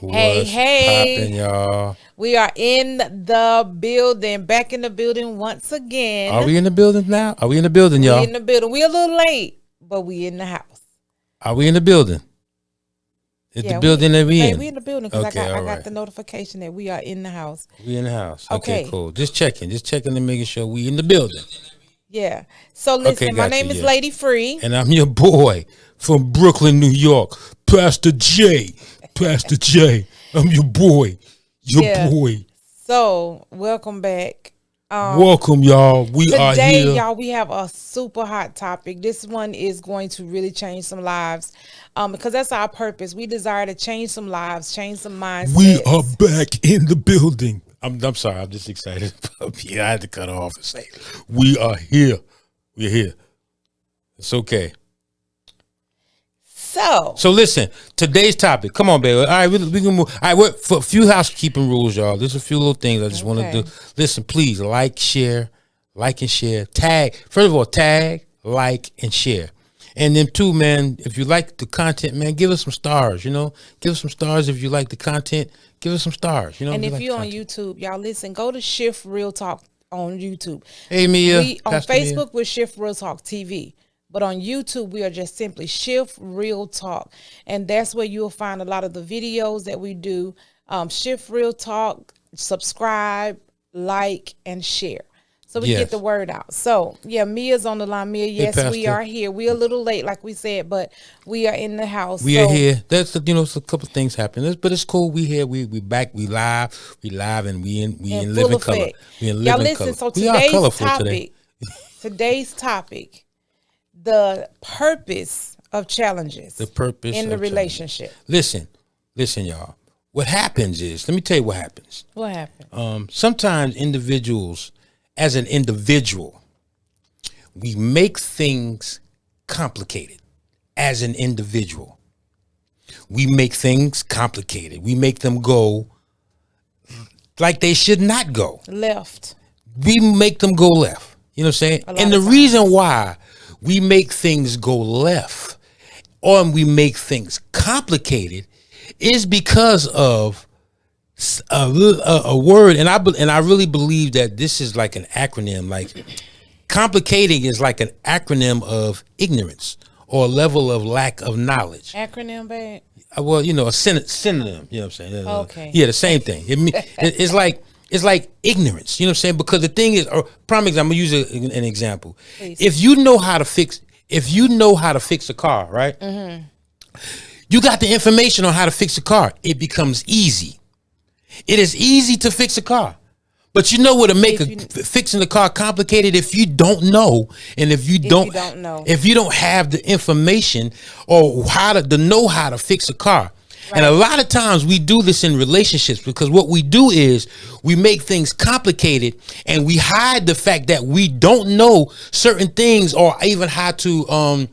Hey, What's poppin', hey, y'all? we are in the building, back in the building once Are again. we in the building now? Are we in the building, We y'all? in the building. We a little late, but we in the house. Are we in the building? Is the Yeah, building that we babe, we in? in the building because Okay, I all got right. the notification that we are in the house. We in the house. Okay, Okay. cool. Just checking and making sure we in the building. Yeah. So Okay, listen, my gotcha, name is yeah. Lady Free. And I'm your boy from Brooklyn, New York, Pastor J. Pastor J. I'm your boy. Your Yeah. boy. So welcome back. Welcome, y'all. We are Today, here. y'all, we have a super hot topic. This one is going to really change some lives, because that's our purpose. We desire to change some lives, change some mindsets. We are back in the building. I'm sorry. I'm just excited. Yeah, I had to cut off and say, we are here. We're here. It's okay. So listen, today's topic. Come on, baby. All right, we can move. All right, for a few housekeeping rules, y'all. There's a few little things I just want to Okay. do. Listen, please like and share. Tag. First of all, tag, like, and share. And then two, man, if you like the content, man, give us some stars. You know, give us some stars if you like the content. Give us some stars. You know, And if like you're on content. YouTube, y'all listen, go to Shift Real Talk on YouTube. Hey, Mia. We on Pastor Mia. Facebook we're Shift Real Talk TV. But on YouTube, we are just simply Shift Real Talk. And that's where you'll find a lot of the videos that we do. Shift Real Talk, subscribe, like, and share. So we Yes. get the word out. So, yeah, Mia's on the line. Mia, yes, we Pastor. are here. We're a little late, like we said, but we are in the house. We are here. That's it's a couple things happening, but it's cool. We here. We back. We live, and we in full living color. effect. We in Y'all living listen, color. so We are today's colorful topic, today. today's topic, the purpose of challenges The purpose in the of relationship. Listen, y'all. What happens is, let me tell you what happens. What happened? Sometimes individuals, as an individual, we make things complicated. As an individual, we make things complicated. We make them go like they should not go. Left. We make them go left. You know what I'm saying? lot And the of reason why we make things go left or we make things complicated is because of a word. And I really believe that this is like an acronym. Like complicating is like an acronym of ignorance or a level of lack of knowledge. Acronym, babe? Well, a synonym. You know what I'm saying? Okay. Yeah, the same thing. It's like ignorance. You know what I'm saying? Because the thing is, prime example, I'm gonna use an example. Please. If you know how to fix a car, right? Mm-hmm. You got the information on how to fix a car. It becomes easy. It is easy to fix a car. But you know what to make fixing the car complicated if you don't know, and if you don't know. if you don't have the information or how to know how to fix a car. Right. And a lot of times we do this in relationships because what we do is we make things complicated and we hide the fact that we don't know certain things or even how to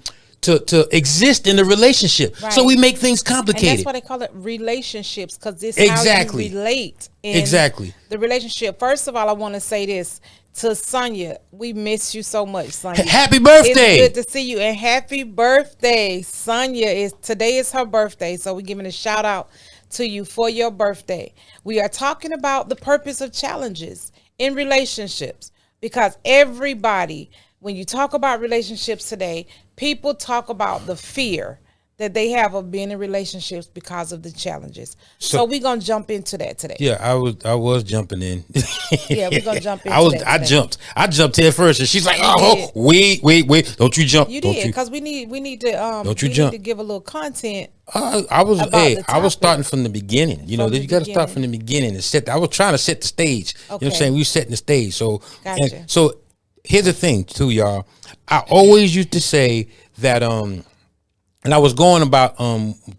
exist in a relationship. Right. So we make things complicated. And that's why they call it relationships, because this is how you relate in the relationship. First of all, I want to say this to Sonia. We miss you so much, Sonia. Happy birthday. It's good to see you, and happy birthday. Sonia, today is her birthday, so we're giving a shout out to you for your birthday. We are talking about the purpose of challenges in relationships, because everybody, when you talk about relationships today, people talk about the fear that they have of being in relationships because of the challenges. So we're gonna jump into that today. Yeah, I was jumping in. Yeah, we're gonna jump into that. I jumped head first, and she's like, "Oh, wait, don't you jump? You did, because we need to don't you jump? Need to give a little content. I was starting from the beginning. You got to start from the beginning and set. I was trying to set the stage. Okay. You know what I'm saying? We were setting the stage. So gotcha. So here's the thing too, y'all. I always used to say that and I was going about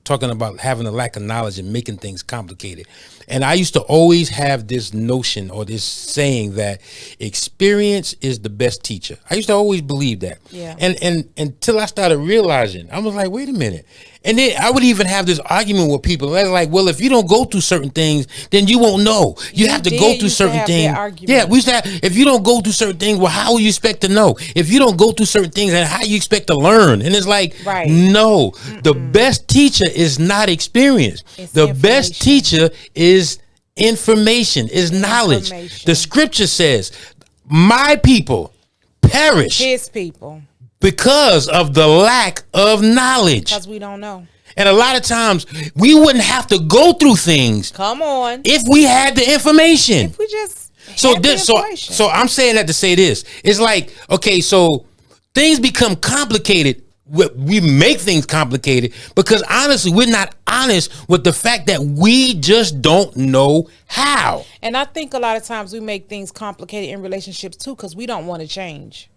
talking about having a lack of knowledge and making things complicated. And I used to always have this notion or this saying that experience is the best teacher. I used to always believe that. Yeah. And until I started realizing, I was like, wait a minute. And then I would even have this argument with people. They're like, well, if you don't go through certain things, then you won't know. You have to go through certain things. Yeah, we used to have, if you don't go through certain things, well, how will you expect to know? If you don't go through certain things, then how you expect to learn? And it's like, no, the best teacher is not experience. The best teacher is information, is knowledge. The scripture says, my people perish. His people. Because of the lack of knowledge. Because we don't know. And a lot of times we wouldn't have to go through things. Come on. If we had the information. If we just so I'm saying that to say this. It's like, okay, so things become complicated. We make things complicated because honestly, we're not honest with the fact that we just don't know how. And I think a lot of times we make things complicated in relationships too because we don't want to change.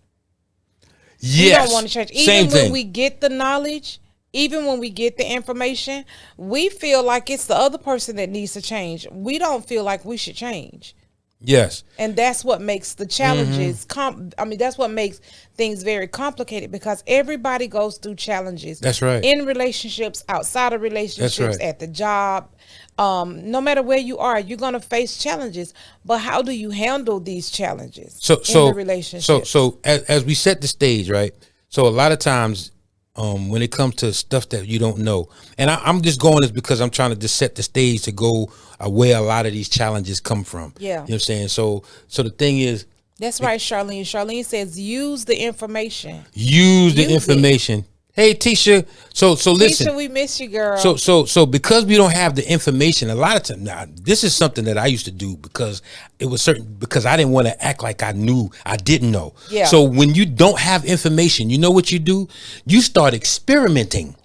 Yes. We don't want to change. Even when we get the knowledge, even when we get the information, we feel like it's the other person that needs to change. We don't feel like we should change. Yes. And that's what makes the challenges that's what makes things very complicated because everybody goes through challenges. That's right. In relationships, outside of relationships, at the job. No matter where you are, you're going to face challenges. But how do you handle these challenges in the relationship? So as we set the stage, right? So a lot of times when it comes to stuff that you don't know, and I'm just going this because I'm trying to just set the stage to go where a lot of these challenges come from. Yeah. You know what I'm saying? So the thing is. That's right, Charlene. Charlene says use the information. Use the information. Hey, Tisha. So listen. Tisha, we miss you, girl. So because we don't have the information, a lot of times now this is something that I used to do because it was because I didn't want to act like I didn't know. Yeah. So when you don't have information, you know what you do? You start experimenting.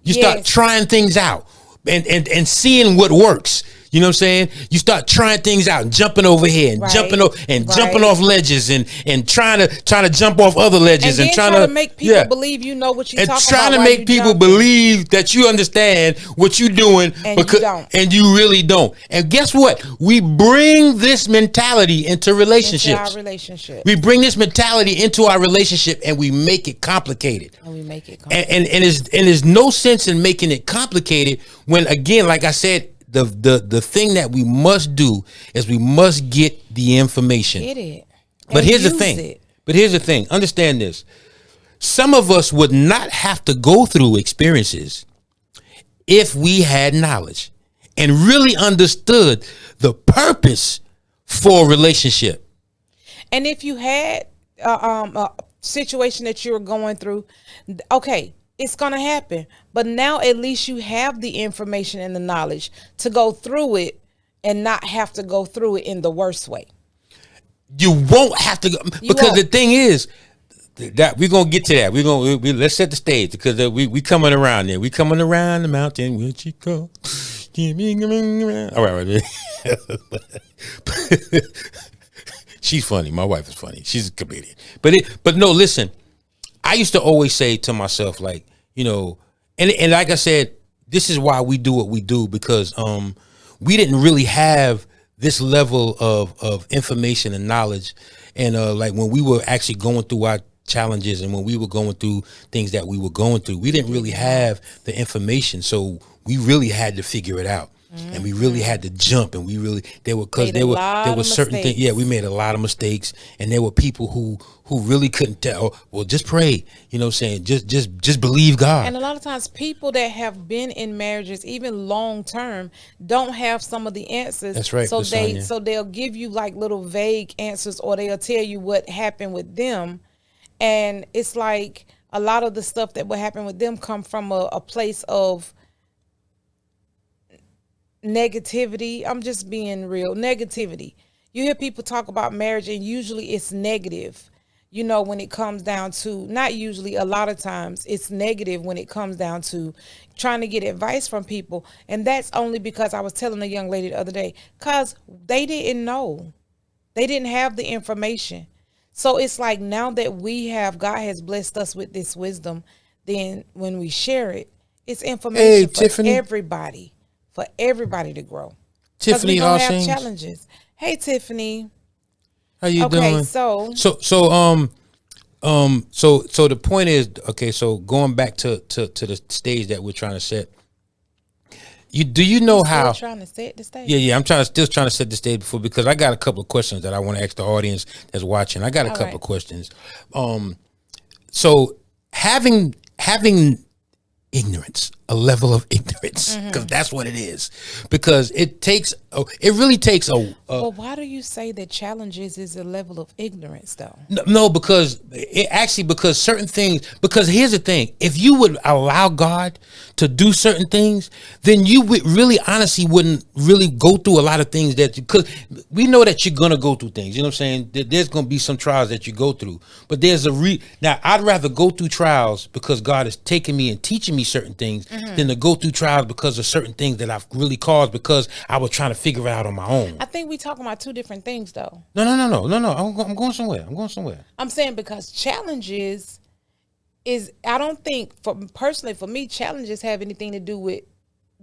You start trying things out and seeing what works. You know what I'm saying? You start trying things out and jumping over here and jumping off ledges and trying to jump off other ledges and trying to make people believe you know what you're talking about. And trying to make people believe that you understand what you're doing and you really don't. And guess what? We bring this mentality into relationships. We bring this mentality into our relationship and we make it complicated. And there's no sense in making it complicated when, again, like I said, the thing that we must do is we must get the information. Get it. But here's the thing. Understand this. Some of us would not have to go through experiences if we had knowledge and really understood the purpose for a relationship. And if you had a situation that you were going through, okay, it's going to happen. But now at least you have the information and the knowledge to go through it and not have to go through it in the worst way. You won't have to go because the thing is that we're going to get to that. Let's set the stage because we coming around there. We coming around the mountain. Where you go? All right. She's funny. My wife is funny. She's a comedian. But no, listen. I used to always say to myself, like, you know, and like I said, this is why we do what we do, because we didn't really have this level of information and knowledge. And like when we were actually going through our challenges and when we were going through things that we were going through, we didn't really have the information. So we really had to figure it out. And we really had to jump, and there were certain things. Yeah, we made a lot of mistakes, and there were people who really couldn't tell. Well, just pray, you know what I'm saying? Just believe God. And a lot of times people that have been in marriages, even long term, don't have some of the answers. That's right. So they'll give you like little vague answers, or they'll tell you what happened with them. And it's like a lot of the stuff that would happen with them come from a place of negativity. I'm just being real. Negativity. You hear people talk about marriage and usually it's negative. You know, when it comes down to, not usually, a lot of times it's negative when it comes down to trying to get advice from people. And that's only because I was telling a young lady the other day, because they didn't know. They didn't have the information. So it's like now that God has blessed us with this wisdom, then when we share it, it's information for everybody. For everybody to grow. Because Tiffany we're gonna All have Things. challenges. Hey, Tiffany. How you Okay, doing? so So the point is, okay, so going back to the stage that we're trying to set. Do you know how? still trying to set the stage. Yeah, I'm still trying to set the stage before, because I got a couple of questions that I want to ask the audience that's watching. I got a All couple right. of questions. So having ignorance, a level of ignorance, because that's what it is. Because it really takes a But why do you say that challenges is a level of ignorance, though? no, because certain things, because here's the thing, if you would allow God to do certain things, then you would really honestly wouldn't really go through a lot of things because we know that you're going to go through things, you know what I'm saying? There's going to be some trials that you go through, but there's now I'd rather go through trials because God is taking me and teaching me certain things than to go through trials because of certain things that I've really caused because I was trying to figure it out on my own. I think we talking about two different things, though. No. I'm going somewhere. I'm saying because challenges is, I don't think, personally for me, challenges have anything to do with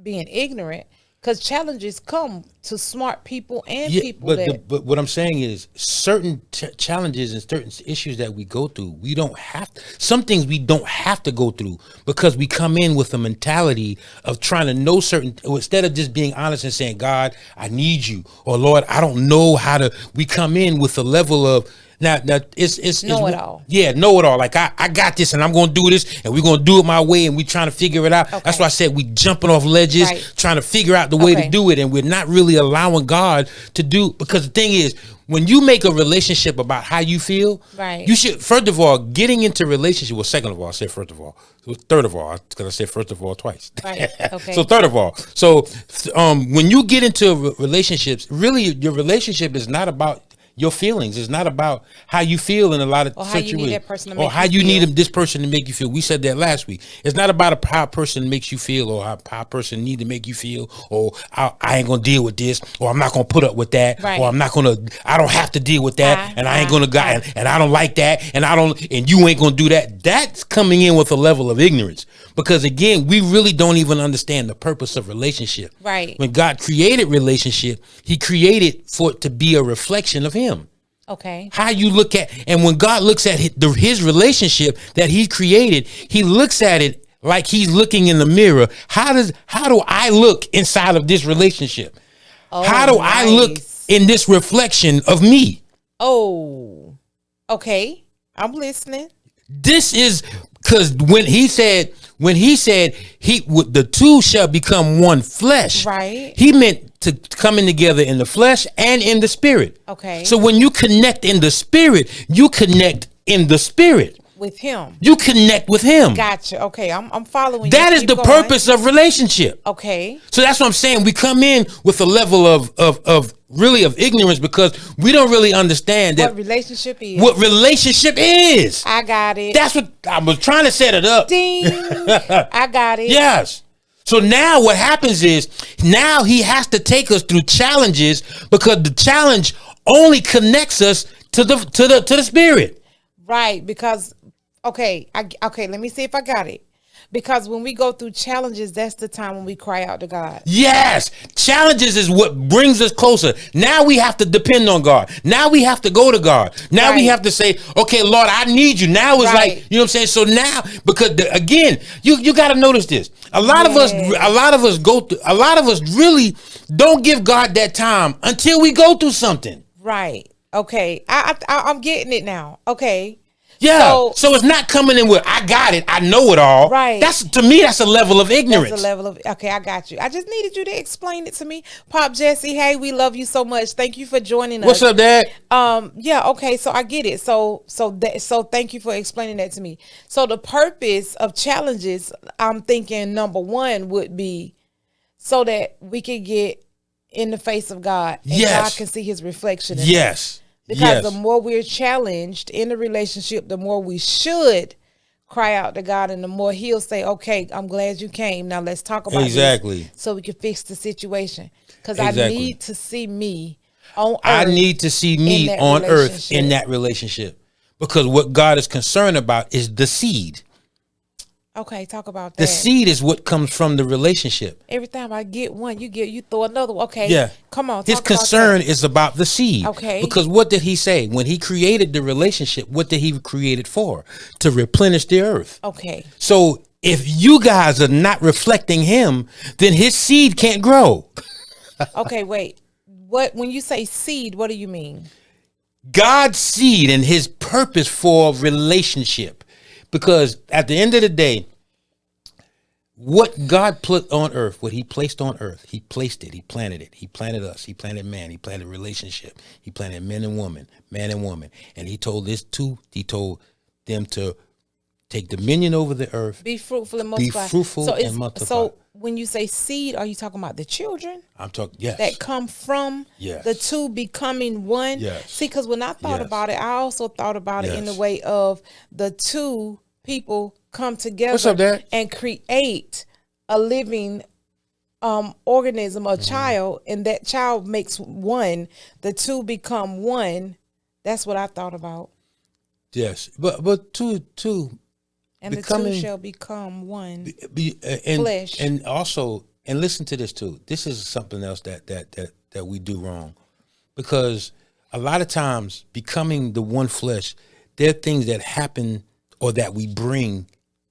being ignorant. Because challenges come to smart people and people but what I'm saying is certain challenges and certain issues that we go through, we don't have some things we don't have to go through because we come in with a mentality of trying to know instead of just being honest and saying, God, I need you, or Lord, I don't know how to. We come in with a level of now it's know it all. Yeah, know it all. Like I got this, and I'm gonna do this, and we're gonna do it my way, and we trying to figure it out. Okay. That's why I said we jumping off ledges, Right. trying to figure out the way to do it, and we're not really allowing God to do. Because the thing is, when you make a relationship about how you feel, Right. you should first of all getting into relationship. Well, second of all, I said first of all. Third of all, because I said first of all twice. Right. Okay. So third of all, when you get into relationships, really your relationship is not about your feelings. It's not about how you feel in a lot of Or how situations. you need that person to or make how you you need feel. this person to make you feel. We said that last week. It's not about how a person makes you feel or how a person need to make you feel, or I ain't gonna deal with this, or I'm not gonna put up with that, Right. or I don't have to deal with that, and I ain't gonna go, and I don't like that, and you ain't gonna do that. That's coming in with a level of ignorance. Because again, we really don't even understand the purpose of relationship. Right. When God created relationship, he created for it to be a reflection of him. Okay. How you look at, and when God looks at his relationship that he created, he looks at it like he's looking in the mirror. How do I look inside of this relationship? Oh, How do I look nice. in this reflection of me? Oh, okay. I'm listening. This is because when he said the two shall become one flesh, Right. he meant to coming together in the flesh and in the spirit. Okay. So when you connect in the spirit, you connect in the spirit. With him. You connect with him. Gotcha. Okay. I'm following That you. is Keep the going. purpose of relationship. Okay. So that's what I'm saying. We come in with a level of ignorance because we don't really understand that What relationship is. what relationship is. I got it. That's what I was trying to set it up. Ding. I got it. Yes. So now what happens is now he has to take us through challenges because the challenge only connects us to the spirit. Right. Because, okay. Let me see if I got it. Because when we go through challenges, that's the time when we cry out to God. Yes. Challenges is what brings us closer. Now we have to depend on God. Now we have to go to God. Now we Right. have to say, okay, Lord, I need you. Now it's Right. like, you know what I'm saying? So now, because again, you got to notice this. A lot of us really don't give God that time until we go through something. Right. Okay. I'm getting it now. Okay. Yeah. So it's not coming in with, I got it, I know it all. Right. To me, that's a level of ignorance. That's a level of, okay, I got you. I just needed you to explain it to me. Pop Jesse, hey, we love you so much. Thank you for joining us. What's up, Dad? Yeah, okay, so I get it. So thank you for explaining that to me. So the purpose of challenges, I'm thinking number one would be so that we can get in the face of God and Yes. God can see his reflection in us. Yes. Because the more we're challenged in the relationship, the more we should cry out to God, and the more he'll say, okay, I'm glad you came. Now let's talk about Exactly. this so we can fix the situation. Because Exactly. I need to see me on earth. I need to see me that on earth relationship. in that relationship. Because what God is concerned about is the seed. Okay, talk about The that. seed is what comes from the relationship. Every time I get one, you throw another one. Okay. Yeah. Come on. His Talk about concern that. is about the seed. Okay. Because what did he say? When he created the relationship, what did he create it for? To replenish the earth. Okay. So if you guys are not reflecting him, then his seed can't grow. Okay, wait. When you say seed, what do you mean? God's seed and his purpose for relationship. Because at the end of the day, what God put on earth, what he placed on earth, he placed it, he planted it. He planted us, he planted man, he planted relationship. He planted men and woman, man and woman. And he told them to take dominion over the earth. Be fruitful and multiply. Be fruitful and multiply. So when you say seed, are you talking about the children? I'm talking, yes. That come from the two becoming one? Yes. See, because when I thought about it, I also thought about it in the way of the two people come together. What's up, Dad? And create a living organism, a child, and that child makes one. The two become one. That's what I thought about. Yes, but two and becoming, the two shall become one and, flesh. And also, and listen to this too. This is something else that we do wrong, because a lot of times becoming the one flesh, there are things that happen or that we bring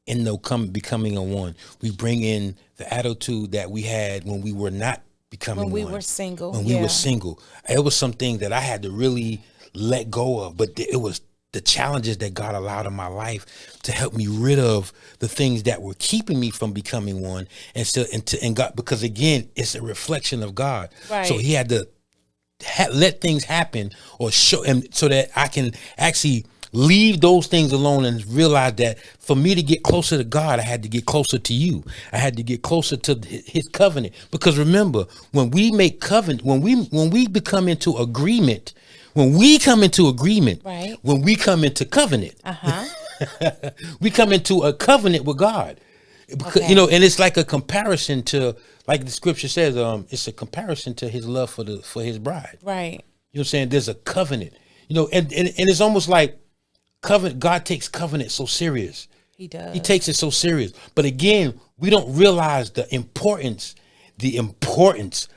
in becoming a one. We bring in the attitude that we had when we were not becoming when we one. were single. When we were single, it was something that I had to really let go of, but it was the challenges that God allowed in my life to help me rid of the things that were keeping me from becoming one, and God, because again, it's a reflection of God. Right. So he had to let things happen or show him so that I can actually leave those things alone and realize that for me to get closer to God, I had to get closer to you. I had to get closer to his covenant. Because remember, when we make covenant, when we become into agreement, when we come into agreement, right. When we come into covenant, we come into a covenant with God. Because, and it's like a comparison to, like the scripture says, it's a comparison to his love for his bride. Right. You know what I'm saying? There's a covenant, and it's almost like covenant. God takes covenant so serious. He does. He takes it so serious. But again, we don't realize the importance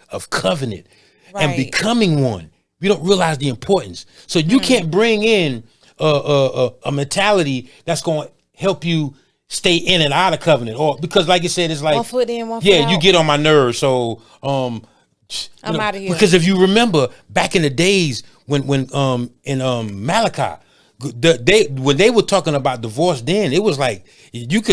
of covenant and becoming one. We don't realize the importance. So you can't bring in a mentality that's going to help you stay in and out of covenant, or because, like you said, it's like 1 foot in, 1 foot out. You get on my nerves. So I'm out of here. Because if you remember back in the days when in Malachi, when they were talking about divorce, then it was like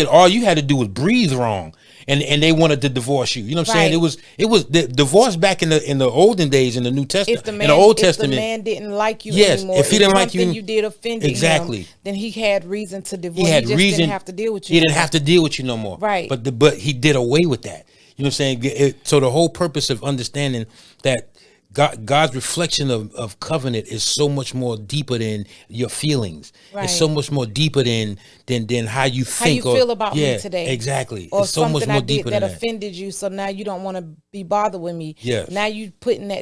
all you had to do was breathe wrong, and they wanted to divorce you. You know what I'm saying? It was the divorce back in the olden days in the New Testament, in the Old Testament. If the man didn't like you yes, anymore, if he didn't like you, you did offended him, then he had reason to divorce. He didn't have to deal with you. He didn't have to deal with you no more. Right. But he did away with that. You know what I'm saying? So the whole purpose of understanding that God's reflection of covenant is so much more deeper than your feelings. Right. It's so much more deeper than how you think. How you feel about me today. Exactly. Or it's so much more deeper that than offended you, so now you don't want to be bothered with me. Yes. Now you putting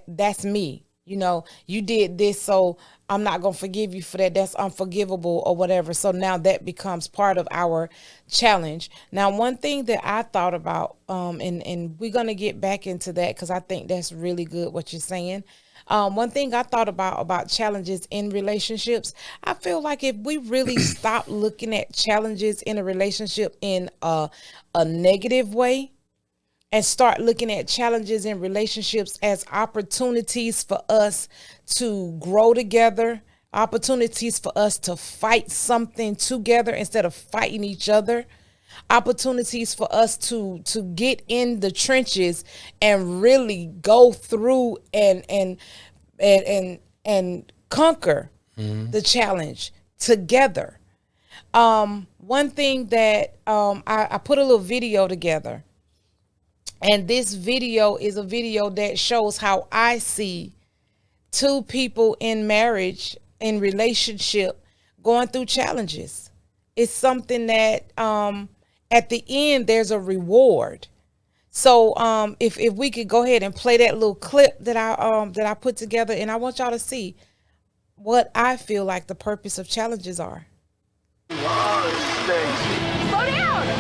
that's me. You did this, so I'm not going to forgive you for that. That's unforgivable or whatever. So now that becomes part of our challenge. Now, one thing that I thought about, and we're going to get back into that because I think that's really good what you're saying. One thing I thought about challenges in relationships, I feel like if we really stop looking at challenges in a relationship in a negative way, and start looking at challenges in relationships as opportunities for us to grow together, opportunities for us to fight something together instead of fighting each other, opportunities for us to get in the trenches and really go through and conquer the challenge together. One thing that I put a little video together. And this video is a video that shows how I see two people in marriage, in relationship, going through challenges. It's something that at the end, there's a reward. So if we could go ahead and play that little clip that I put together, and I want y'all to see what I feel like the purpose of challenges are. Slow down!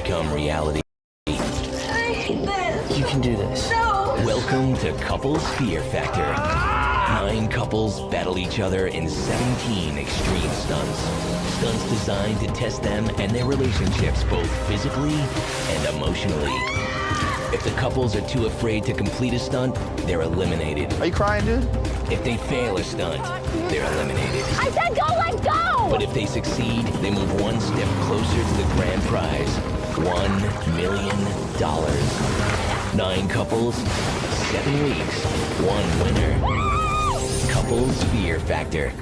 become reality. I hate this. You can do this. No. Welcome to Couples Fear Factor. 9 couples battle each other in 17 extreme stunts. Stunts designed to test them and their relationships both physically and emotionally. If the couples are too afraid to complete a stunt, they're eliminated. Are you crying, dude? If they fail a stunt, they're eliminated. I said go, let go. But if they succeed, they move one step closer to the grand prize, $1 million. 9 couples, 7 weeks, 1 winner. Couples Fear Factor.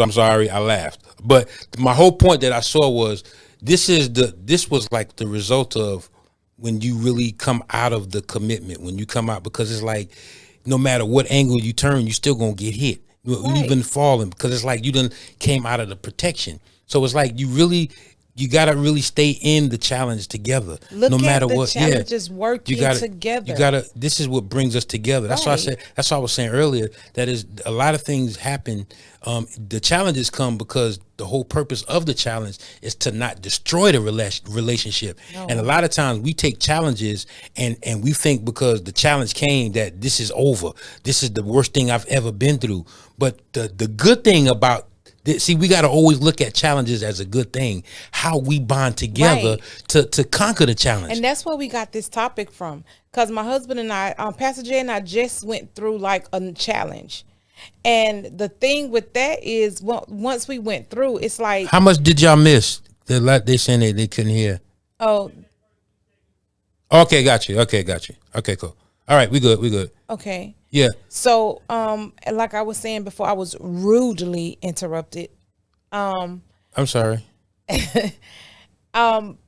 I'm sorry, I laughed. But my whole point that I saw was this was like the result of when you really come out of the commitment, when you come out, because it's like no matter what angle you turn, you still gonna get hit. Right. You've been falling because it's like you done came out of the protection. So it's like you gotta really stay in the challenge together. Look no at matter the what. challenges working together. You gotta. This is what brings us together. That's why I said. That's why I was saying earlier. That is a lot of things happen. The challenges come because the whole purpose of the challenge is to not destroy the relationship. No. And a lot of times we take challenges and we think because the challenge came that this is over. This is the worst thing I've ever been through. But the good thing about see, we got to always look at challenges as a good thing. How we bond together to conquer the challenge. And that's where we got this topic from. Because my husband and I, Pastor Jay and I just went through like a challenge. And the thing with that is, once we went through, it's like, how much did y'all miss? They saying they couldn't hear. oh, Okay, got you. Okay, cool. All right, we good. okay. Yeah. So, like I was saying before, I was rudely interrupted. I'm sorry.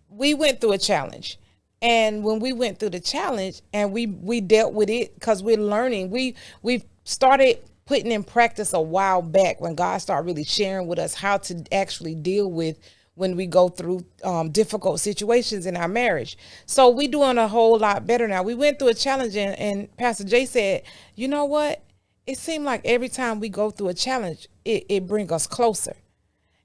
We went through a challenge. And when we went through the challenge and we dealt with it because we're learning, we started putting in practice a while back when God started really sharing with us how to actually deal with when we go through difficult situations in our marriage. So we're doing a whole lot better now. We went through a challenge and Pastor Jay said, you know what? It seemed like every time we go through a challenge, it brings us closer.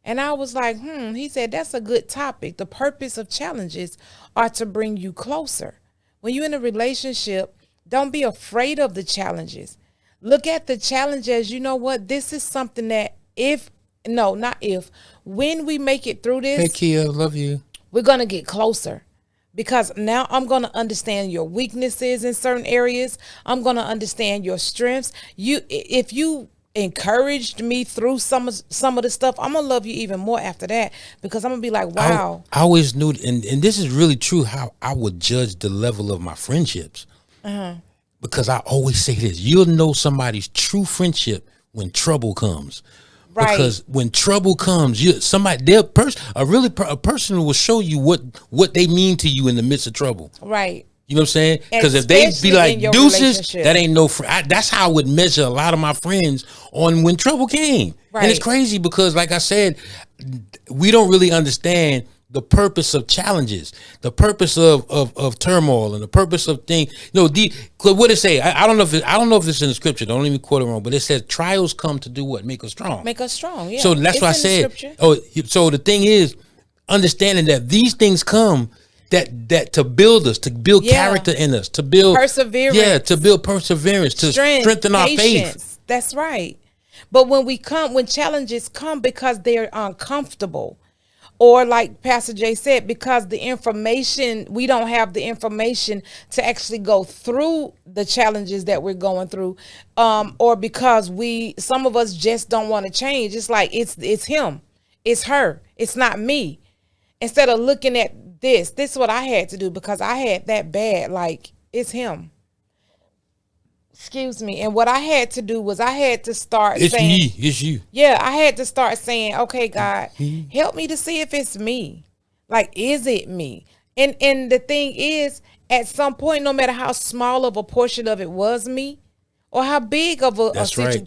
And I was like, he said, that's a good topic. The purpose of challenges are to bring you closer. When you're in a relationship, don't be afraid of the challenges. Look at the challenge as, you know what, this is something that when we make it through this, Hey, Kia, love you. we're going to get closer. Because now I'm going to understand your weaknesses in certain areas. I'm going to understand your strengths. If you encouraged me through some of the stuff, I'm gonna love you even more after that, because I'm gonna be like, wow. I always knew, and this is really true, how I would judge the level of my friendships. Because I always say this: you'll know somebody's true friendship when trouble comes. Right. Because when trouble comes, a person will show you what they mean to you in the midst of trouble. Right. You know what I'm saying? Because if they be like deuces, that ain't no friend. That's how I would measure a lot of my friends on when trouble came. Right. And it's crazy because, like I said, we don't really understand the purpose of challenges, the purpose of turmoil, and the purpose of things. You know, what it say? I don't know if it's in the scripture. Don't let me quote it wrong, but it says trials come to do what? Make us strong. Make us strong. Yeah. So that's why I said. So the thing is, understanding that these things come. that to build us, to build Yeah. character in us, to build Perseverance. Yeah, to build perseverance, to strengthen our faith. Patience. That's right. But when challenges come because they're uncomfortable, or like Pastor Jay said, because we don't have the information to actually go through the challenges that we're going through, or because some of us just don't want to change. It's like it's him, it's her, it's not me. Instead of looking at this is what I had to do because I had that bad. Like, it's him. Excuse me. And what I had to do was I had to start saying, It's you. yeah, I had to start saying, okay, God, help me to see if it's me. Like, is it me? And the thing is, at some point, no matter how small of a portion of it was me, or how big of a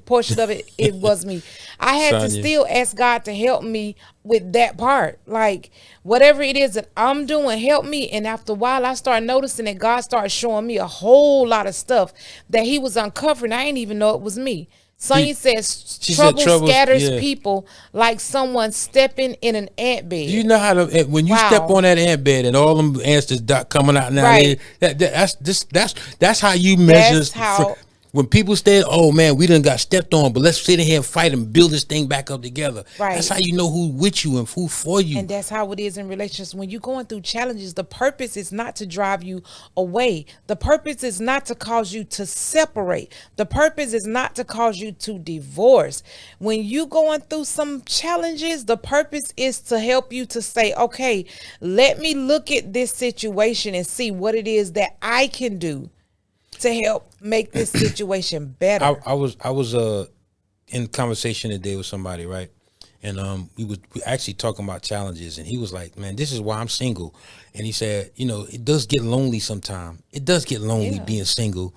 portion of it was me, I had to still ask God to help me with that part. Like, whatever it is that I'm doing, help me. And after a while, I started noticing that God started showing me a whole lot of stuff that he was uncovering. I didn't even know it was me. Sonya says trouble scatters people like someone stepping in an ant bed. You know how to when you step on that ant bed and all them ants is coming out now. Right. That's how you measure. When people say, "Oh man, we done got stepped on," but let's sit in here and fight and build this thing back up together. Right. That's how you know who with you and who for you. And that's how it is in relationships. When you're going through challenges, the purpose is not to drive you away. The purpose is not to cause you to separate. The purpose is not to cause you to divorce. When you're going through some challenges, the purpose is to help you to say, okay, let me look at this situation and see what it is that I can do to help make this situation better. I was in conversation today with somebody, right? And we actually talking about challenges, and he was like, "Man, this is why I'm single." And he said, "You know, it does get lonely sometimes. It does get lonely being single."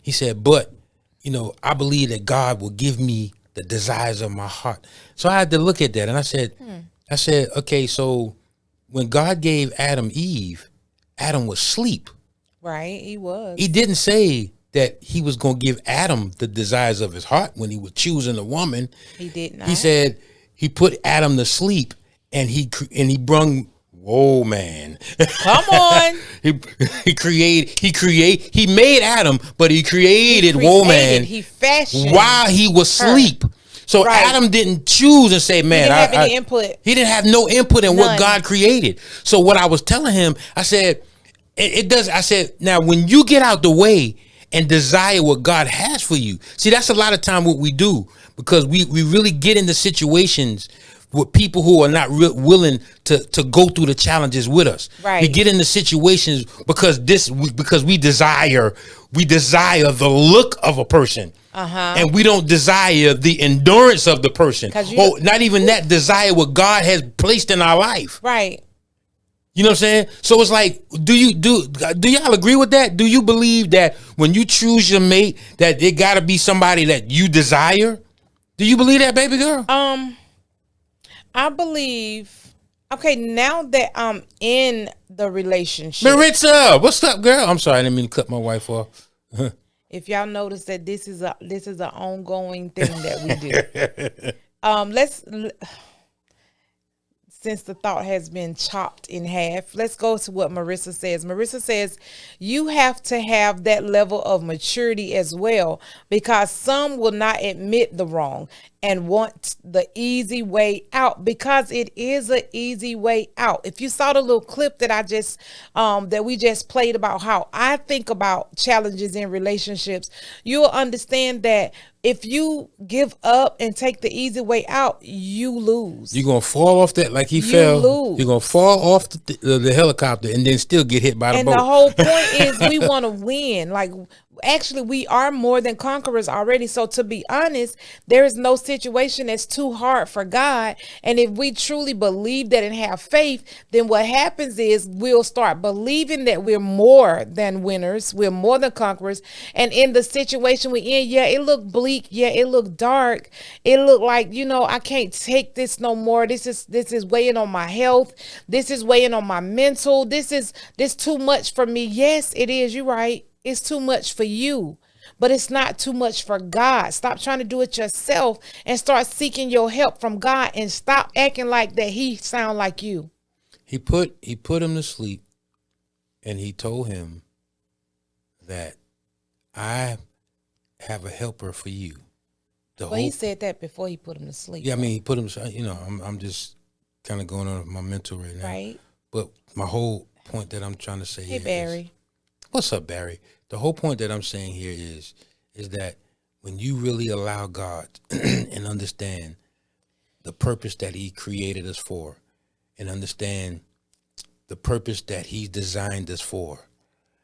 He said, "But you know, I believe that God will give me the desires of my heart." So I had to look at that, and I said, "Okay, so when God gave Adam Eve, Adam was asleep." Right, he was. He didn't say that he was going to give Adam the desires of his heart when he was choosing a woman. He did not. He said he put Adam to sleep, and he brung. Whoa, man! Come on. he made Adam, but he created woman. He fashioned while he was asleep. So Adam didn't choose and say, "Man, he didn't have any input." He didn't have no input in what God created. So what I was telling him, I said. It does. I said, now when you get out the way and desire what God has for you, see, that's a lot of time what we do, because we really get into situations with people who are not willing to go through the challenges with us. Right. We get into situations because we desire the look of a person. And we don't desire the endurance of the person. Not even that, desire what God has placed in our life. Right. You know what I'm saying? So it's like, do y'all agree with that? Do you believe that when you choose your mate, that it got to be somebody that you desire? Do you believe that, baby girl? I believe. Okay, now that I'm in the relationship, Maritza, what's up, girl? I'm sorry, I didn't mean to cut my wife off. If y'all notice that this is an ongoing thing that we do. Since the thought has been chopped in half, let's go to what Marissa says. Marissa says, you have to have that level of maturity as well, because some will not admit the wrong and want the easy way out, because it is an easy way out. If you saw the little clip that that we just played about how I think about challenges in relationships, you'll understand that if you give up and take the easy way out, you lose. You're going to fall off that, like he fell. Lose. You're going to fall off the helicopter and then still get hit by the boat. And the whole point is we want to win. Like, actually, we are more than conquerors already. So to be honest, there is no situation that's too hard for God. And if we truly believe that and have faith, then what happens is we'll start believing that we're more than winners. We're more than conquerors. And in the situation we're in, yeah, it looked bleak. Yeah, it looked dark. It looked like, I can't take this no more. This is weighing on my health. This is weighing on my mental. This too much for me. Yes, it is. You're right. It's too much for you, but it's not too much for God. Stop trying to do it yourself and start seeking your help from God, and stop acting like that he sound like you. He put him to sleep, and he told him that I have a helper for you. Well, he said that before he put him to sleep. Yeah, I mean, he put him. You know, I'm just kind of going on with my mental right now. Right. But my whole point that I'm trying to say Hey, here Barry. is, what's up, Barry? The whole point that I'm saying here is that when you really allow God and understand the purpose that he created us for, and understand the purpose that he designed us for,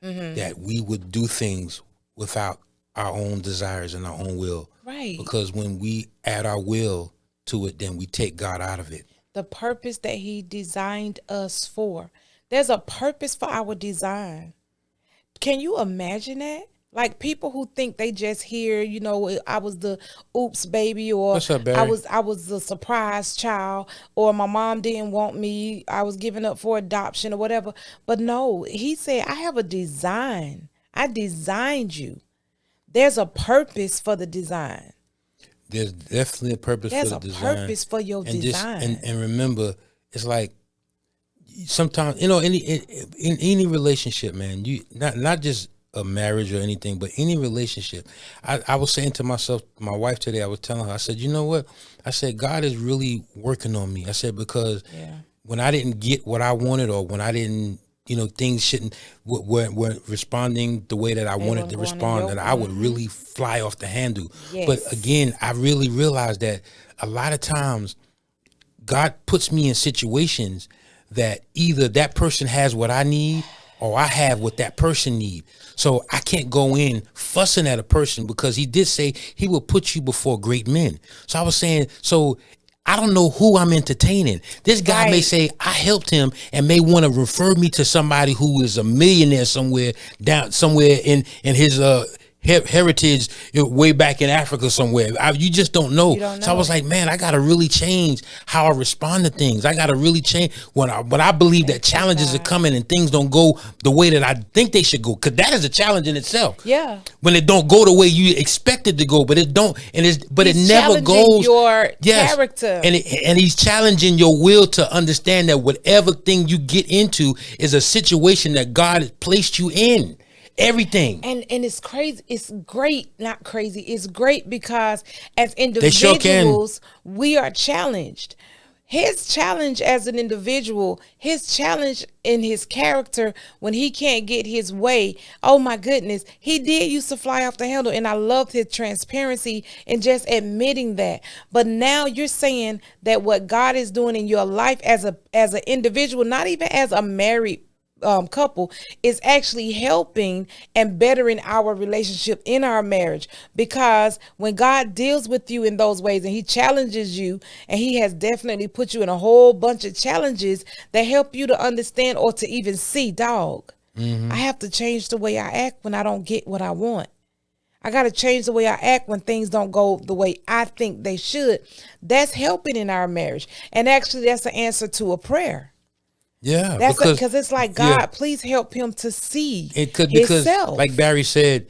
that we would do things without our own desires and our own will. Right. Because when we add our will to it, then we take God out of it. The purpose that he designed us for. There's a purpose for our design. Can you imagine that? Like people who think they just here, you know, I was the oops baby, or What's up, Barry? I was the surprise child, or my mom didn't want me, I was given up for adoption or whatever. But no, he said, I have a design. I designed you. There's a purpose for the design. There's definitely a purpose There's for the a design. purpose for your and design. And remember, it's like sometimes, you know, in any relationship, man, you not just a marriage or anything, but any relationship. I was saying to myself, my wife today, I was telling her, I said, you know what? I said, God is really working on me. I said, because when I didn't get what I wanted, or when I didn't, you know, things weren't responding the way that I wanted to respond, that I would really fly off the handle. Yes. But again, I really realized that a lot of times God puts me in situations that either that person has what I need, or I have what that person need. So I can't go in fussing at a person, because he did say he will put you before great men. So I was saying, so I don't know who I'm entertaining. This guy may say I helped him and may want to refer me to somebody who is a millionaire somewhere in his heritage way back in Africa somewhere. You just don't know. So I was like, man, I got to really change how I respond to things. I got to really change when I believe that challenges are coming and things don't go the way that I think they should go. Because that is a challenge in itself. Yeah. When it don't go the way you expect it to go, but it don't, and it never goes. Your character. And he's challenging your will to understand that whatever thing you get into is a situation that God has placed you in. Everything. And it's crazy. It's great, not crazy. It's great because as individuals, we are challenged. His challenge as an individual, his challenge in his character when he can't get his way. Oh my goodness. He did used to fly off the handle, and I loved his transparency and just admitting that. But now you're saying that what God is doing in your life as an individual, not even as a married couple, is actually helping and bettering our relationship in our marriage. Because when God deals with you in those ways and he challenges you, and he has definitely put you in a whole bunch of challenges that help you to understand or to even see, I have to change the way I act when I don't get what I want. I got to change the way I act when things don't go the way I think they should. That's helping in our marriage. And actually, that's the answer to a prayer. Yeah, that's because it's like, God, please help him to see because himself. Like Barry said,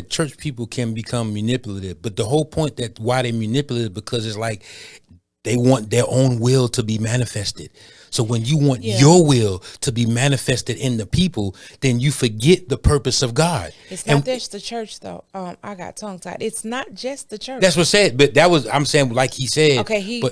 church people can become manipulative, but the whole point that why they manipulative, because it's like they want their own will to be manifested. So when you want your will to be manifested in the people, then you forget the purpose of God. It's not just the church, though. I got tongue tied. It's not just the church. That's what said, but that was, I'm saying, like he said. Okay, he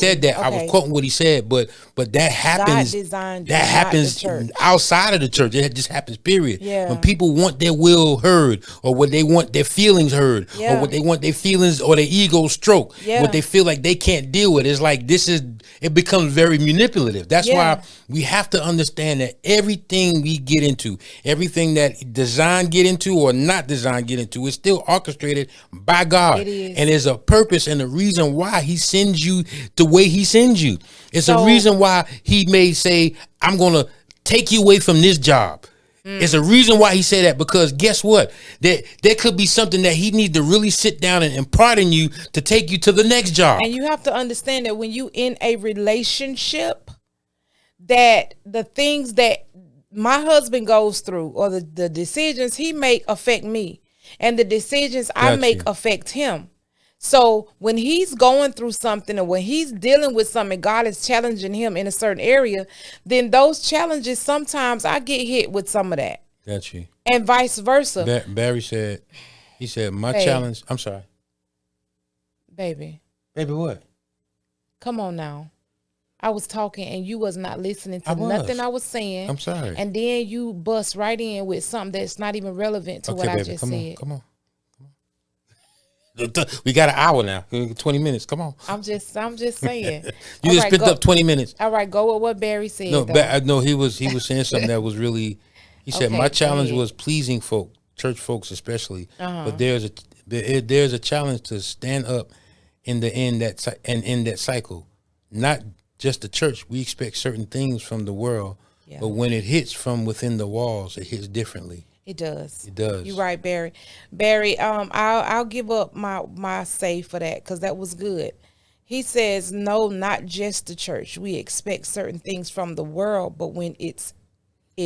said that. Okay. I was quoting what he said, but that happens. God designed that happens outside of the church. It just happens. Period. Yeah. When people want their will heard, or when they want their feelings heard, or what they want their feelings or their ego stroked, what they feel like they can't deal with, it's like it becomes very manipulative. That's why we have to understand that everything we get into, everything that design get into or not design get into, is still orchestrated by God. It is. And there's a purpose and a reason why he sends you the way he sends you. It's a reason why he may say, I'm going to take you away from this job. It's a reason why he said that, because guess what? There could be something that he needs to really sit down and impart in you to take you to the next job. And you have to understand that when you in a relationship, that the things that my husband goes through, or the decisions he make, affect me, and the decisions I make affect him. So when he's going through something or when he's dealing with something, God is challenging him in a certain area, then those challenges, sometimes I get hit with some of that. Got you. And vice versa. Barry said, he said, my Hey. challenge, I'm sorry. Baby, Baby, what? come on now. I was talking and you was not listening to I was. nothing I was saying. I'm sorry. And then you bust right in with something that's not even relevant to what I just said. Come on. We got an hour now. 20 minutes. Come on. I'm just saying. You All just right, spent go- up 20 minutes. All right, go with what Barry said. No, though. no, he was saying something that was really. He said Okay, my go challenge ahead. was pleasing folk, church folks especially. Uh-huh. But there's a challenge to stand up in that cycle. Not just the church. We expect certain things from the world, Yeah. but when it hits from within the walls, it hits differently. It does. It does. You're right, Barry. Barry, I'll give up my say for that because that was good. He says, no, not just the church. We expect certain things from the world, but when it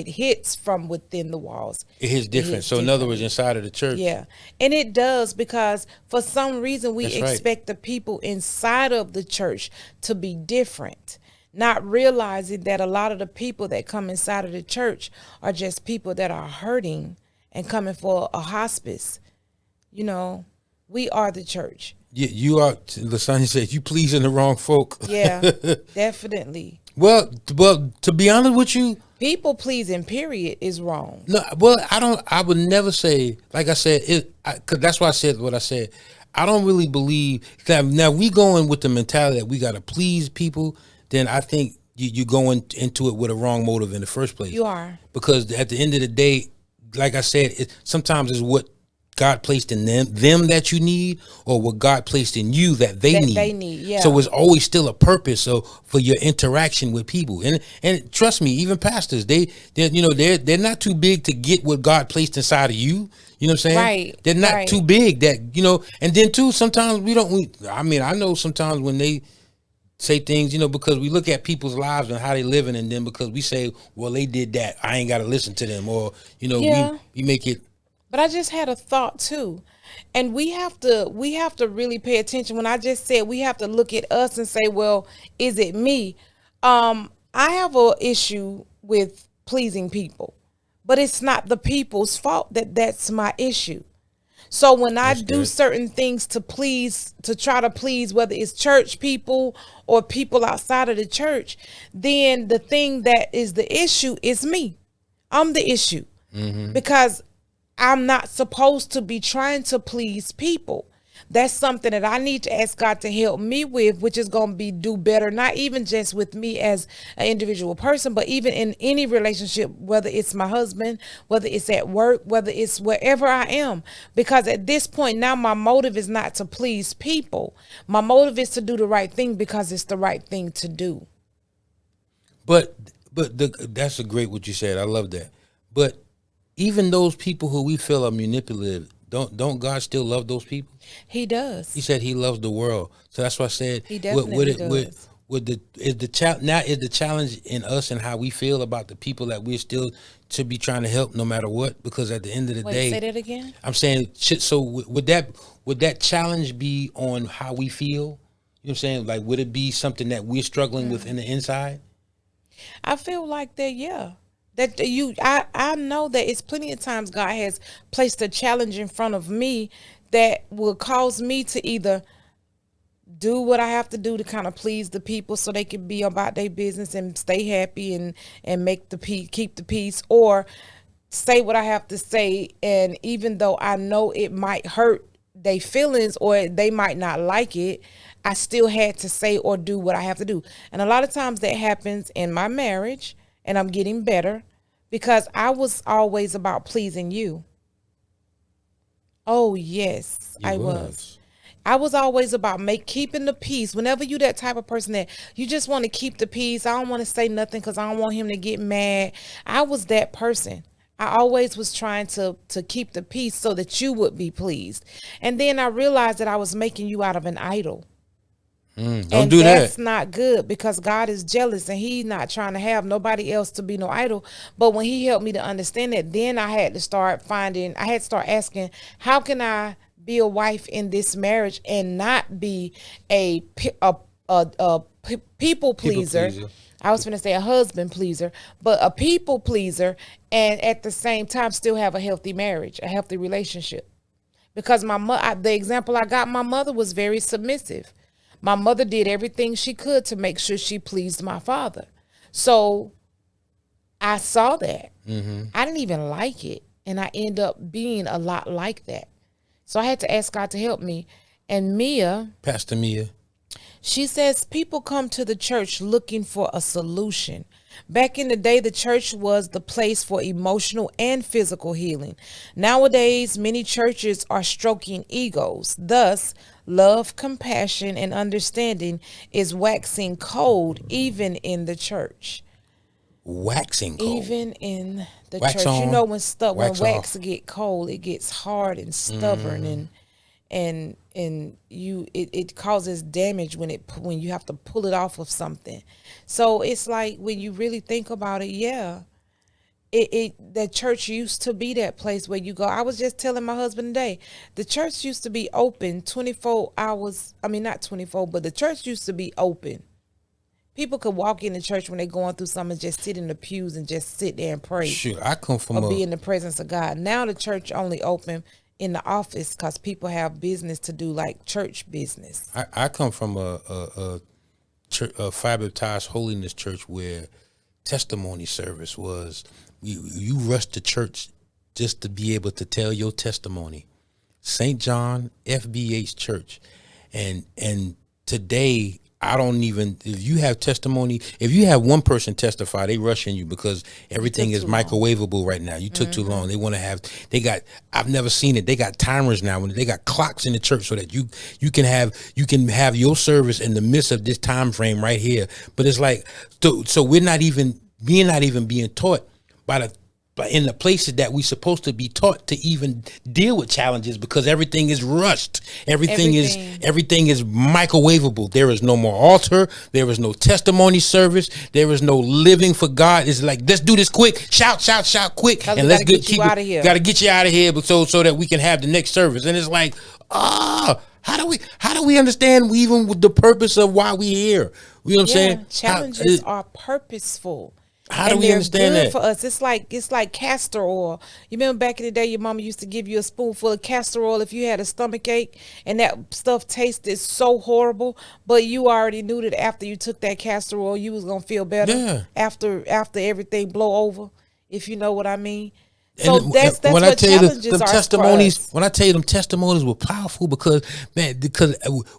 hits from within the walls, It hits different. hits So in other words, inside of the church, yeah. And it does because for some reason we That's right. expect the people inside of the church to be different, not realizing that a lot of the people that come inside of the church are just people that are hurting and coming for a hospice. You know, we are the church. you are. Lasagna said you pleasing the wrong folk. Yeah, definitely. Well, to be honest with you, People pleasing, period, is wrong. no. Well, I would never say. Like I said, because that's why I said what I said. I don't really believe that. Now we going with the mentality that we got to please people. Then I think you going into it with a wrong motive in the first place. You are. Because at the end of the day, like I said, sometimes it's what God placed in them that you need, or what God placed in you that they need. Yeah. So it's always still a purpose. So for your interaction with people, and trust me, even pastors, they're not too big to get what God placed inside of you. You know what I'm saying? Right, They're not right. too big that And then too, sometimes I know sometimes when they say things, because we look at people's lives and how they living, and then because we say, well, they did that, I ain't got to listen to them, or Yeah. we make it. But I just had a thought too. And we have to really pay attention. When I just said we have to look at us and say, well, is it me? I have a issue with pleasing people, but it's not the people's fault that's my issue. So when I do good. certain things to try to please, whether it's church people or people outside of the church, then the thing that is the issue is me. I'm the issue because I'm not supposed to be trying to please people. That's something that I need to ask God to help me with, which is going to be do better, not even just with me as an individual person, but even in any relationship, whether it's my husband, whether it's at work, whether it's wherever I am. Because at this point now, my motive is not to please people. My motive is to do the right thing because it's the right thing to do. But that's a great what you said. I love that. But even those people who we feel are manipulative, don't God still love those people? He does. He said He loves the world. So that's why I said He definitely does. Is the challenge in us and how we feel about the people that we're still to be trying to help no matter what? Because at the end of the Wait, day, say that again? I'm saying, so would that challenge be on how we feel? You know what I'm saying? Like, would it be something that we're struggling with in the inside? I feel like that, yeah. That I know that it's plenty of times God has placed a challenge in front of me that will cause me to either do what I have to do to kind of please the people so they can be about their business and stay happy and make the peace, keep the peace, or say what I have to say. And even though I know it might hurt their feelings or they might not like it, I still had to say or do what I have to do. And a lot of times that happens in my marriage, and I'm getting better because I was always about pleasing you. Oh, yes, I was. I was always about keeping the peace. Whenever you that type of person that you just want to keep the peace, I don't want to say nothing because I don't want him to get mad. I was that person. I always was trying to keep the peace so that you would be pleased. And then I realized that I was making you out of an idol. Don't do that. That's not good because God is jealous and He's not trying to have nobody else to be no idol. But when He helped me to understand that, then I had to start asking, how can I be a wife in this marriage and not be a people pleaser. I was going to say a husband pleaser, but a people pleaser, and at the same time still have a healthy marriage, a healthy relationship. Because the example I got, my mother was very submissive. My mother did everything she could to make sure she pleased my father. So I saw that. I didn't even like it, and I end up being a lot like that. So I had to ask God to help me. And Pastor Mia, she says people come to the church looking for a solution. Back in the day, the church was the place for emotional and physical healing. Nowadays, many churches are stroking egos. Thus, love, compassion, and understanding is waxing cold even in the church. Waxing cold. Even in the Wax church. on, You know, when wax wax off. get cold, it gets hard and stubborn and it causes damage when you have to pull it off of something. So it's like, when you really think about it, the church used to be that place where you go. I was just telling my husband today, the church used to be open 24 hours. I mean, not 24, but the church used to be open. People could walk in the church when they're going through something and just sit in the pews and just sit there and pray. Sure, I come from or be in the presence of God. Now the church only open in the office because people have business to do, like church business. I come from a church, a Fire Baptized Holiness Church, where testimony service was you rush to church just to be able to tell your testimony. St. John FBH Church, and today, I don't even, if you have testimony, if you have one person testify, they rushing you because everything is microwavable right now. You took too long. They want to have, I've never seen it. They got timers now, when they got clocks in the church so that you can have your service in the midst of this time frame right here. But it's like, so we're not even being taught in the places that we're supposed to be taught to even deal with challenges, because everything is rushed. Everything is microwavable. There is no more altar. There is no testimony service. There is no living for God. It's like, let's do this quick. Shout quick, and let's get you out of here. Got to get you out of here, but so that we can have the next service. And it's like, how do we understand even with the purpose of why we here? You know what I'm saying? Challenges are purposeful. How do we understand that? For us, it's like castor oil. You remember back in the day, your mama used to give you a spoonful of castor oil if you had a stomach ache, and that stuff tasted so horrible, but you already knew that after you took that castor oil, you was gonna feel better. Yeah. After everything blow over, if you know what I mean. So And that's when what I tell you challenges them are testimonies, for us. when I tell you them testimonies were powerful, because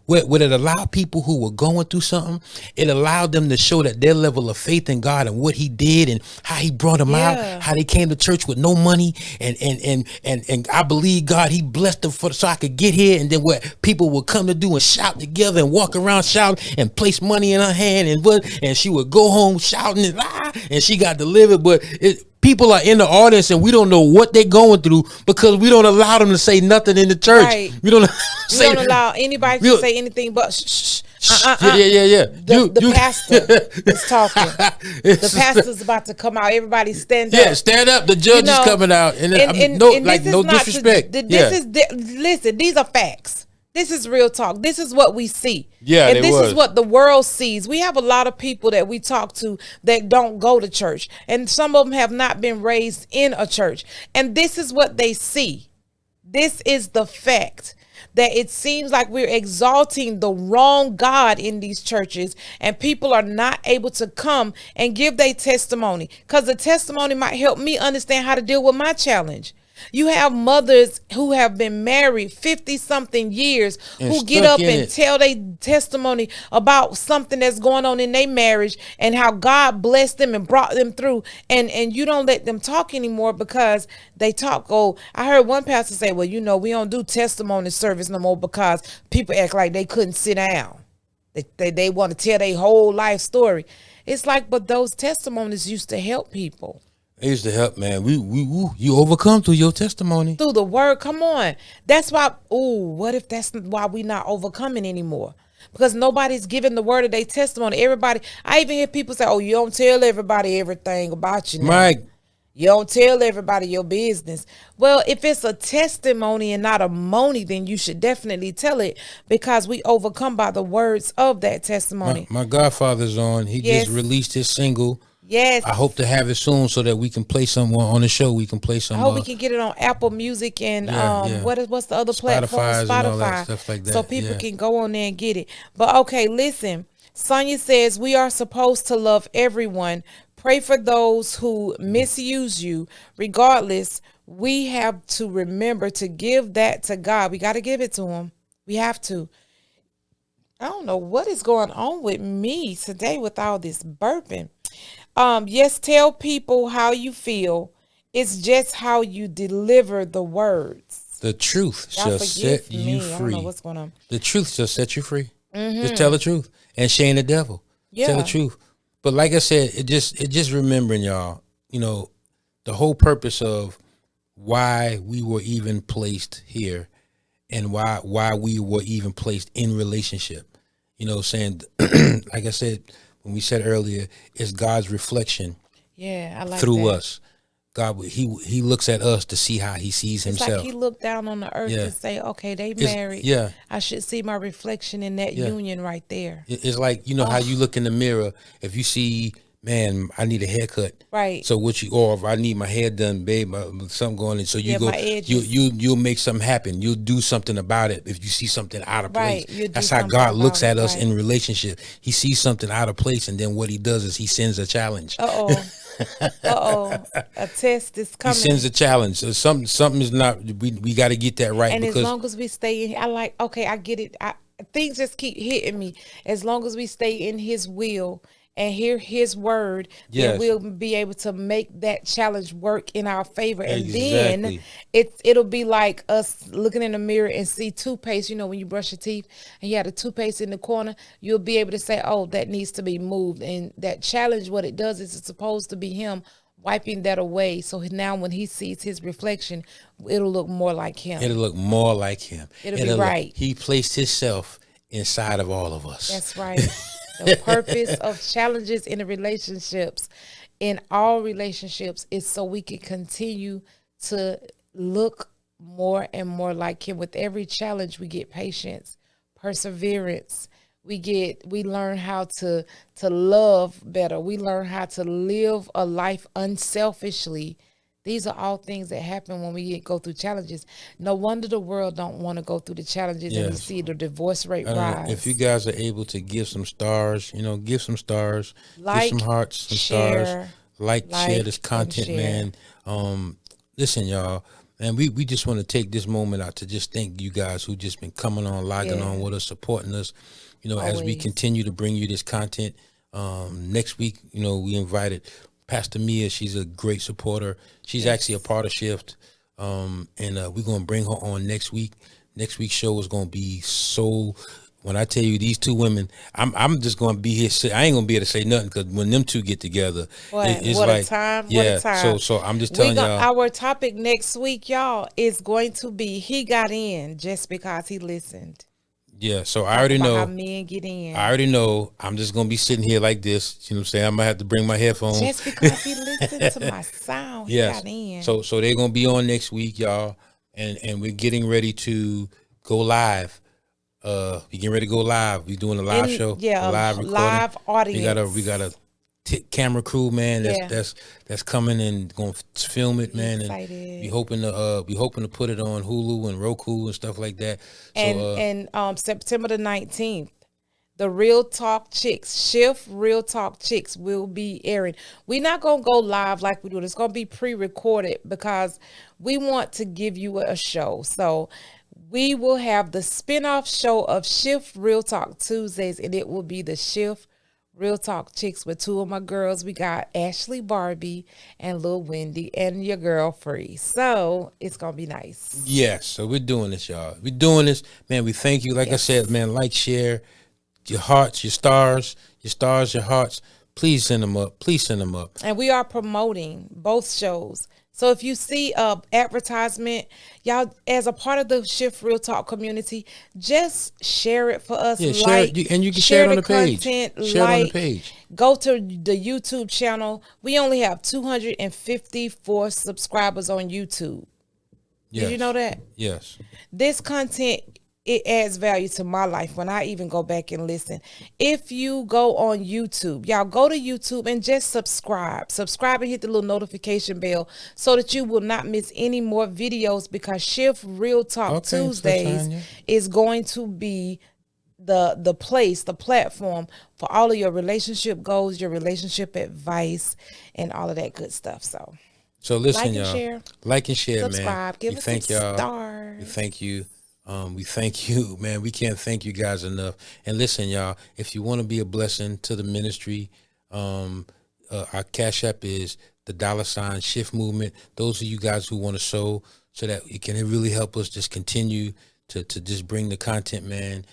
what it allowed people who were going through something, it allowed them to show that their level of faith in God and what He did and how He brought them out, how they came to church with no money, and I believe God, He blessed them so I could get here, and then what people would come to do and shout together and walk around shouting and place money in her hand, and she would go home shouting and she got delivered, but people are in the audience and we don't know what they're going through because we don't allow them to say nothing in the church. Right. We don't allow anybody to say anything but shh. Yeah. The pastor is talking. The pastor's about to come out. Everybody stand up. Yeah, stand up. The judge is coming out. No disrespect. Listen, these are facts. This is real talk. This is what we see. Yeah, and this is what the world sees. We have a lot of people that we talk to that don't go to church, and some of them have not been raised in a church. And this is what they see. This is the fact, that it seems like we're exalting the wrong God in these churches, and people are not able to come and give their testimony, because the testimony might help me understand how to deal with my challenge. You have mothers who have been married 50-something years who get up and tell their testimony about something that's going on in their marriage and how God blessed them and brought them through. And you don't let them talk anymore because they talk. Oh, I heard one pastor say, well, we don't do testimony service no more because people act like they couldn't sit down. They want to tell their whole life story. It's like, but those testimonies used to help people. It used to help, man. You overcome through your testimony. Through the word. Come on. That's why, what if that's why we not overcoming anymore? Because nobody's giving the word of their testimony. Everybody, I even hear people say, oh, you don't tell everybody everything about you now. Right. You don't tell everybody your business. Well, if it's a testimony and not a money, then you should definitely tell it, because we overcome by the words of that testimony. My Godfather's on. He Yes. just released his single. Yes. I hope to have it soon so that we can play someone on the show. We can play some. I hope we can get it on Apple Music and Yeah. what's the other platform? Spotify's and all that Spotify. stuff like that, So people yeah. can go on there and get it. But okay, listen. Sonia says we are supposed to love everyone. Pray for those who misuse you. Regardless, we have to remember to give that to God. We got to give it to him. We have to. I don't know what is going on with me today with all this burping. Yes, tell people how you feel. It's just how you deliver the words. The truth Y'all shall forgive set me. you I don't know free. what's going on. The truth shall set you free. Just tell the truth and shame the devil. Tell Yeah. the truth. But like I said, it just remembering, y'all, you know, the whole purpose of why we were even placed here and why we were even placed in relationship. You know, saying like I said, when we said earlier, it's God's reflection Yeah, I like through that. us. God, he looks at us to see how he sees It's himself. like he looked down on the earth Yeah. and say, okay, they It's- married. yeah. I should see my reflection in that Yeah. union right there. It's like, you know, how you look in the mirror. If you see, man, I need a haircut. Right. So or if I need my hair done, babe, something going on. So you Yeah, go, my edges. you'll make something happen. You'll do something about it if you see something out of place. Right, you'll do That's how something God looks about at it, us right. in relationship. He sees something out of place, and then what he does is he sends a challenge. A test is He coming. sends a challenge. So something is not. We got to get that right, And as because long as we stay in, I get it. Things just keep hitting me. As long as we stay in his will and hear his word, Yes. then we'll be able to make that challenge work in our favor. And Exactly. then it'll be like us looking in the mirror and see toothpaste. You know, when you brush your teeth and you have the toothpaste in the corner, you'll be able to say, oh, that needs to be moved. And that challenge, what it does is it's supposed to be him wiping that away. So now when he sees his reflection, it'll look more like him. it'll look more like him. It'll be right. He placed himself inside of all of us. That's right. The purpose of challenges in the relationships, in all relationships, is so we can continue to look more and more like him. With every challenge, we get patience, perseverance. We learn how to love better. We learn how to live a life unselfishly. These are all things that happen when we go through challenges. No wonder the world don't want to go through the challenges, and we Yes. see the divorce rate I don't know, rise. if you guys are able to give some stars, give some stars, Like, give some hearts, some share, stars, share this and content, share. man. Listen, y'all, and we just want to take this moment out to just thank you guys who just been coming on, logging Yeah. on with us, supporting us. As we Always. continue to bring you this content. Next week, we invited Pastor Mia. She's a great supporter. She's actually a part of Shift. And we're going to bring her on next week. Next week's show is going to be so, when I tell you these two women, I'm just going to be here. I ain't going to be able to say nothing, because when them two get together, it's What like, a time. yeah. What a time. So I'm just telling y'all. Our topic next week, y'all, is going to be he got in just because he listened. Yeah. So I already About know. how men get in. I already know. I'm just going to be sitting here like this. You know what I'm saying? I'm going to have to bring my headphones. Just because he listened to my sound, he Yes. got in. So they're gonna be on next week, y'all, and we're getting ready to go live. We getting ready to go live. We doing a live show. Yeah, a live recording. live audience. We got a camera crew, man. That's coming and gonna film it, man. Excited. And we hoping to put it on Hulu and Roku and stuff like that. And September the 19th, the Real Talk Chicks, Shift Real Talk Chicks will be airing. We're not going to go live like we do. It's going to be pre-recorded because we want to give you a show. So we will have the spinoff show of Shift Real Talk Tuesdays, and it will be the Shift Real Talk Chicks with two of my girls. We got Ashley Barbie and Lil Wendy and your girl Free. So it's going to be nice. Yes, so we're doing this, y'all. We're doing this, man. We thank you. Like I said, man, share. Your hearts, your stars, your hearts. Please send them up. Please send them up. And we are promoting both shows So if you see a advertisement, y'all, as a part of the Shift Real Talk community, just share it for us. Yeah, share it, and you can share it on the page. Content, Share it on the page. Go to the YouTube channel. We only have 254 subscribers on YouTube. Yes. Did you know that? Yes. This content, it adds value to my life when I even go back and listen. If you go on YouTube, y'all go to YouTube and just subscribe. Subscribe and hit the little notification bell so that you will not miss any more videos, because Shift Real Talk Tuesdays is going to be the place, the platform for all of your relationship goals, your relationship advice, and all of that good stuff. So listen, like and y'all. share. Like and share, Subscribe. man. Give We us thank some y'all. stars. We thank you. We thank you, man. We can't thank you guys enough. And listen, y'all, if you want to be a blessing to the ministry, our Cash App is the $ Shift Movement. Those of you guys who want to sow so that it can really help us just continue to just bring the content, man.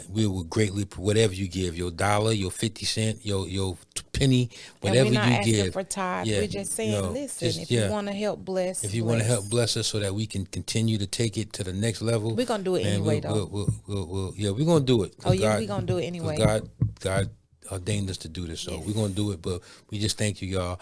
We will greatly, whatever you give, your dollar, your 50 cent, your penny, whatever and we're not you asking give. for tithe. We're just saying, listen, if you want to help bless, if you want to help bless us so that we can continue to take it to the next level, we're gonna do it anyway, though. We're gonna do it. Oh yeah, we're gonna do it anyway. God ordained us to do this, so we're gonna do it. But we just thank you, y'all.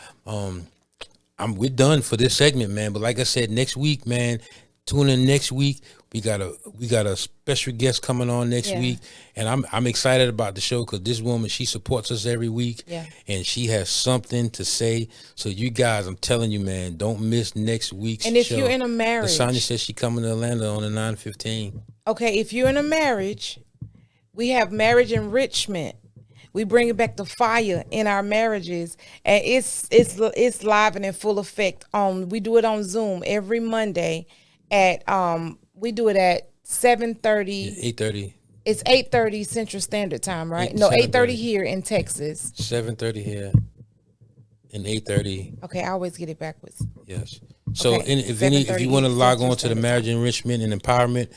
We're done for this segment, man. But like I said, next week, man, tune in next week. We got a special guest coming on next week, and I'm excited about the show because this woman, she supports us every week, and she has something to say. So you guys, I'm telling you, man, don't miss next week's show. And if you're in a marriage, Sonya says she coming to Atlanta on the 9/15. Okay, if you're in a marriage, we have marriage enrichment. We bring back the fire in our marriages, and it's live and in full effect. We do it on Zoom every Monday at we do it at 7:30. 8:30. It's 8:30 Central Standard Time, right? 8:30 here in Texas. 7:30 here, and 8:30. Okay, I always get it backwards. Yes. So Okay, if you want to log on to the Standard marriage enrichment and empowerment,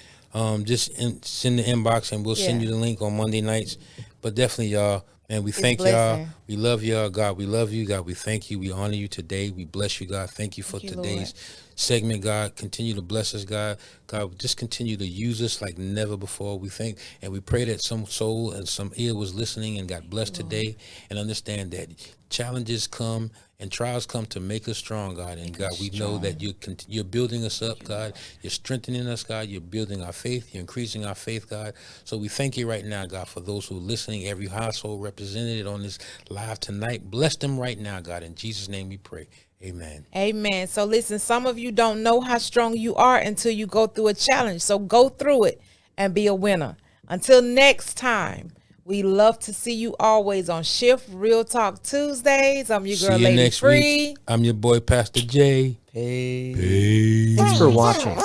just send the inbox and we'll send you the link on Monday nights. But definitely, y'all, man, we thank y'all. We love y'all. God, we love you. God, we thank you. We honor you today. We bless you, God. Thank you for today's segment, God. Continue to bless us, God. God, just continue to use us like never before. We thank and we pray that some soul and some ear was listening and got blessed today, and understand that challenges come and trials come to make us strong, God. And God, we know that you're building us up, God. You're strengthening us, God. You're building our faith. You're increasing our faith, God. So we thank you right now, God, for those who are listening, every household represented on this live tonight. Bless them right now, God. In Jesus' name we pray. Amen. Amen. So listen, some of you don't know how strong you are until you go through a challenge. So go through it and be a winner. Until next time, we love to see you always on Shift Real Talk Tuesdays. I'm your girl, Lady Free. I'm your boy, Pastor J. Thanks for watching.